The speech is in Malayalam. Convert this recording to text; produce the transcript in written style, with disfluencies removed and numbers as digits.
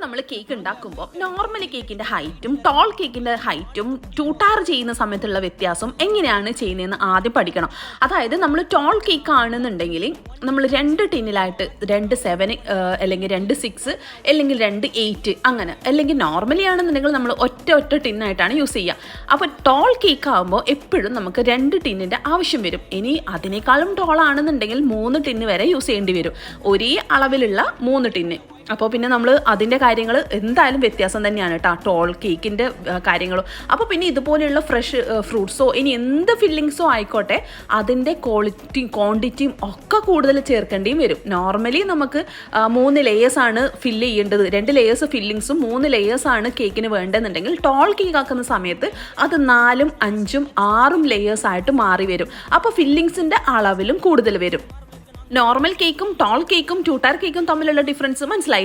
നമ്മൾ കേക്ക് ഉണ്ടാക്കുമ്പോൾ നോർമൽ കേക്കിൻ്റെ ഹൈറ്റും ടോൾ കേക്കിൻ്റെ ഹൈറ്റും ടൂട്ടാർ ചെയ്യുന്ന സമയത്തുള്ള വ്യത്യാസം എങ്ങനെയാണ് ചെയ്യുന്നതെന്ന് ആദ്യം പഠിക്കണം. അതായത് നമ്മൾ ടോൾ കേക്ക് ആണെന്നുണ്ടെങ്കിൽ നമ്മൾ 2 ടിന്നിലായിട്ട് 2 7 അല്ലെങ്കിൽ 2 6 അല്ലെങ്കിൽ 2 8 അങ്ങനെ, അല്ലെങ്കിൽ നോർമലി ആണെന്നുണ്ടെങ്കിൽ നമ്മൾ ഒറ്റ ടിന്നായിട്ടാണ് യൂസ് ചെയ്യുക. അപ്പോൾ ടോൾ കേക്ക് ആകുമ്പോൾ എപ്പോഴും നമുക്ക് 2 ടിന്നിൻ്റെ ആവശ്യം വരും. ഇനി അതിനേക്കാളും ടോൾ ആണെന്നുണ്ടെങ്കിൽ 3 ടിന്ന് വരെ യൂസ് ചെയ്യേണ്ടി വരും, ഒരേ അളവിലുള്ള 3 ടിന്ന്. അപ്പോൾ പിന്നെ നമ്മൾ അതിൻ്റെ കാര്യങ്ങൾ എന്തായാലും വ്യത്യാസം തന്നെയാണ് കേട്ടോ, ടോൾ കേക്കിൻ്റെ കാര്യങ്ങളും. അപ്പോൾ പിന്നെ ഇതുപോലെയുള്ള ഫ്രഷ് ഫ്രൂട്ട്സോ ഇനി എന്ത് ഫില്ലിങ്സോ ആയിക്കോട്ടെ, അതിൻ്റെ ക്വാണ്ടിറ്റിയും ഒക്കെ കൂടുതൽ ചേർക്കേണ്ടിയും വരും. നോർമലി നമുക്ക് 3 ലെയേഴ്സാണ് ഫില്ല് ചെയ്യേണ്ടത്, 2 ലെയേഴ്സ് ഫില്ലിങ്സും 3 ലെയേഴ്സാണ് കേക്കിന് വേണ്ടതെന്നുണ്ടെങ്കിൽ ടോൾ കേക്ക് ആക്കുന്ന സമയത്ത് അത് 4, 5, 6 ലെയേഴ്സായിട്ട് മാറി വരും. അപ്പോൾ ഫില്ലിങ്സിൻ്റെ അളവിലും കൂടുതൽ വരും. നോർമൽ കേക്കും ടോൾ കേക്കും ടൂട്ടാർ കേക്കും തമ്മിലുള്ള ഡിഫറൻസ് മനസ്സിലായി.